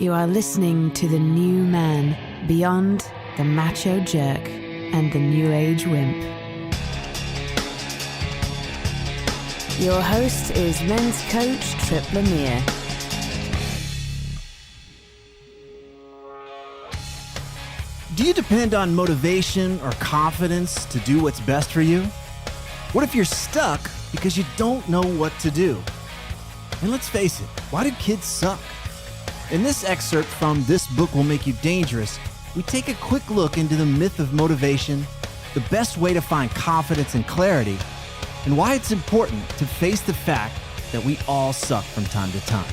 You are listening to the new man beyond the macho jerk and the new age wimp. Your host is men's coach Tripp Lanier. Do you depend on motivation or confidence to do what's best for you? What if you're stuck because you don't know what to do? And let's face it, why do kids suck? In this excerpt from This Book Will Make You Dangerous, we take a quick look into the myth of motivation, the best way to find confidence and clarity, and why it's important to face the fact that we all suck from time to time.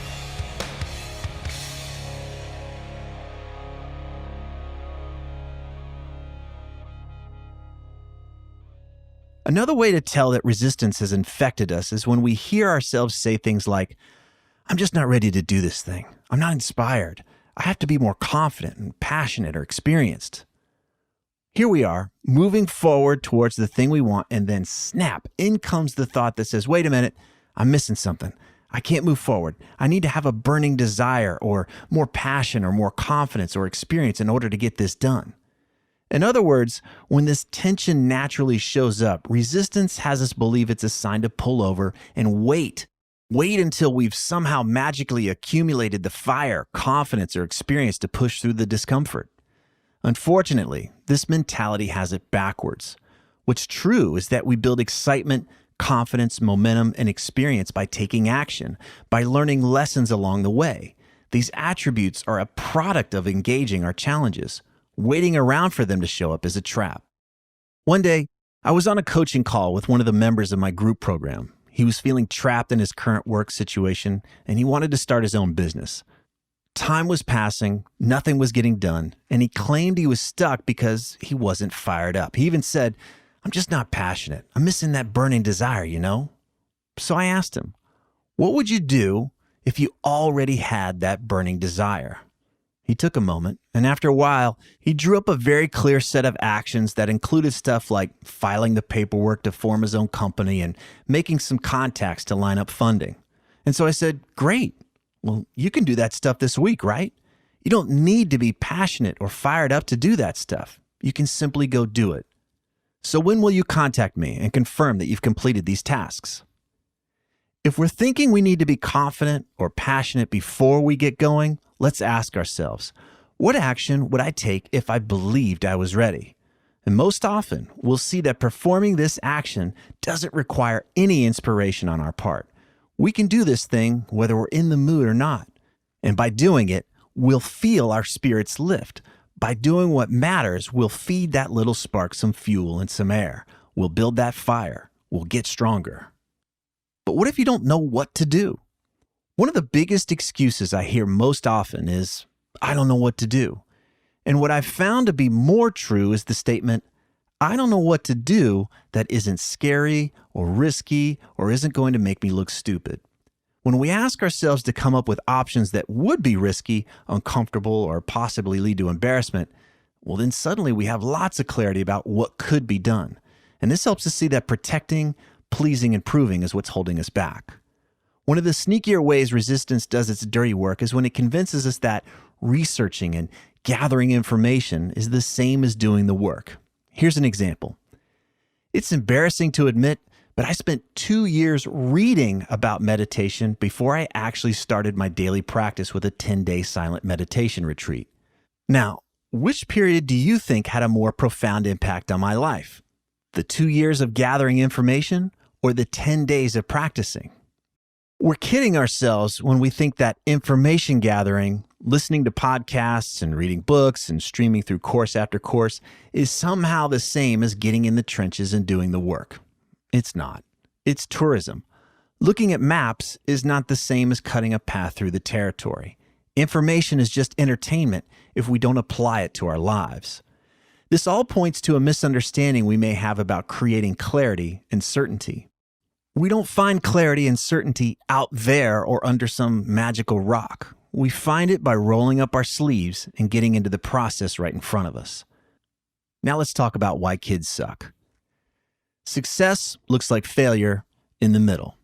Another way to tell that resistance has infected us is when we hear ourselves say things like, I'm just not ready to do this thing. I'm not inspired. I have to be more confident and passionate or experienced. Here we are, moving forward towards the thing we want, and then snap, in comes the thought that says, wait a minute, I'm missing something. I can't move forward. I need to have a burning desire or more passion or more confidence or experience in order to get this done. In other words, when this tension naturally shows up, resistance has us believe it's a sign to pull over and wait. Wait until we've somehow magically accumulated the fire, confidence, or experience to push through the discomfort. Unfortunately, this mentality has it backwards. What's true is that we build excitement, confidence, momentum, and experience by taking action, by learning lessons along the way. These attributes are a product of engaging our challenges. Waiting around for them to show up is a trap. One day, I was on a coaching call with one of the members of my group program. He was feeling trapped in his current work situation, and he wanted to start his own business. Time was passing, nothing was getting done, and he claimed he was stuck because he wasn't fired up. He even said, I'm just not passionate. I'm missing that burning desire, you know? So I asked him, what would you do if you already had that burning desire? He took a moment, and after a while, he drew up a very clear set of actions that included stuff like filing the paperwork to form his own company and making some contacts to line up funding. And so I said, great. Well, you can do that stuff this week, right? You don't need to be passionate or fired up to do that stuff. You can simply go do it. So when will you contact me and confirm that you've completed these tasks? If we're thinking we need to be confident or passionate before we get going, let's ask ourselves, what action would I take if I believed I was ready? And most often, we'll see that performing this action doesn't require any inspiration on our part. We can do this thing whether we're in the mood or not. And by doing it, we'll feel our spirits lift. By doing what matters, we'll feed that little spark some fuel and some air. We'll build that fire. We'll get stronger. But what if you don't know what to do? One of the biggest excuses I hear most often is, I don't know what to do. And what I've found to be more true is the statement, I don't know what to do that isn't scary or risky or isn't going to make me look stupid. When we ask ourselves to come up with options that would be risky, uncomfortable, or possibly lead to embarrassment, well, then suddenly we have lots of clarity about what could be done. And this helps us see that protecting, pleasing, and proving is what's holding us back. One of the sneakier ways resistance does its dirty work is when it convinces us that researching and gathering information is the same as doing the work. Here's an example. It's embarrassing to admit, but I spent 2 years reading about meditation before I actually started my daily practice with a 10-day silent meditation retreat. Now, which period do you think had a more profound impact on my life? The 2 years of gathering information or the 10 days of practicing? We're kidding ourselves when we think that information gathering, listening to podcasts and reading books and streaming through course after course is somehow the same as getting in the trenches and doing the work. It's not. It's tourism. Looking at maps is not the same as cutting a path through the territory. Information is just entertainment if we don't apply it to our lives. This all points to a misunderstanding we may have about creating clarity and certainty. We don't find clarity and certainty out there or under some magical rock. We find it by rolling up our sleeves and getting into the process right in front of us. Now let's talk about why kids suck. Success looks like failure in the middle.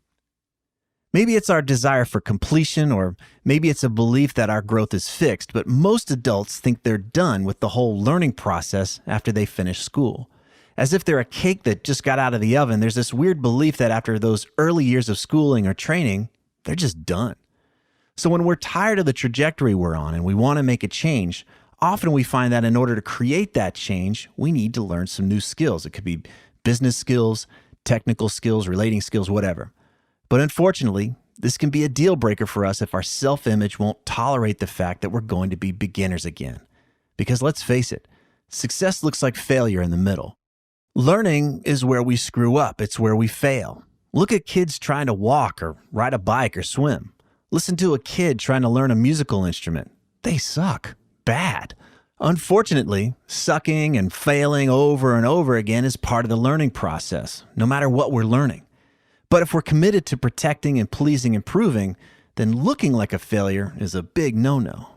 Maybe it's our desire for completion, or maybe it's a belief that our growth is fixed, but most adults think they're done with the whole learning process after they finish school. As if they're a cake that just got out of the oven, there's this weird belief that after those early years of schooling or training, they're just done. So when we're tired of the trajectory we're on and we want to make a change, often we find that in order to create that change, we need to learn some new skills. It could be business skills, technical skills, relating skills, whatever. But unfortunately, this can be a deal breaker for us if our self-image won't tolerate the fact that we're going to be beginners again. Because let's face it, success looks like failure in the middle. Learning is where we screw up. It's where we fail. Look at kids trying to walk or ride a bike or swim. Listen to a kid trying to learn a musical instrument. They suck. Bad. Unfortunately, sucking and failing over and over again is part of the learning process, no matter what we're learning. But if we're committed to protecting and pleasing and proving, then looking like a failure is a big no-no.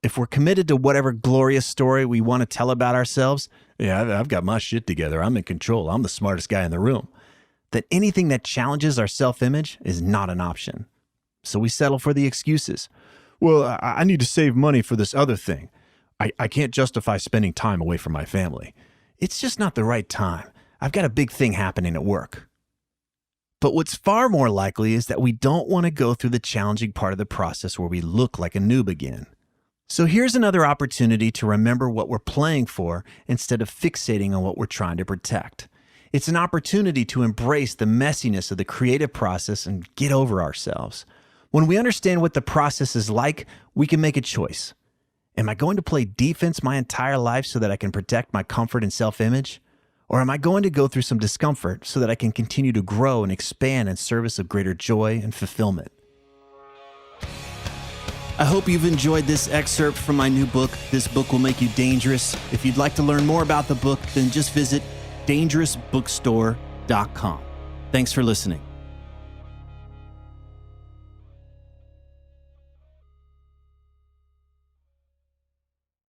If we're committed to whatever glorious story we want to tell about ourselves, yeah, I've got my shit together, I'm in control, I'm the smartest guy in the room, then anything that challenges our self-image is not an option. So we settle for the excuses. Well, I need to save money for this other thing. I can't justify spending time away from my family. It's just not the right time. I've got a big thing happening at work. But what's far more likely is that we don't want to go through the challenging part of the process where we look like a noob again. So here's another opportunity to remember what we're playing for instead of fixating on what we're trying to protect. It's an opportunity to embrace the messiness of the creative process and get over ourselves. When we understand what the process is like, we can make a choice. Am I going to play defense my entire life so that I can protect my comfort and self-image? Or am I going to go through some discomfort so that I can continue to grow and expand in service of greater joy and fulfillment? I hope you've enjoyed this excerpt from my new book, This Book Will Make You Dangerous. If you'd like to learn more about the book, then just visit dangerousbookstore.com. Thanks for listening.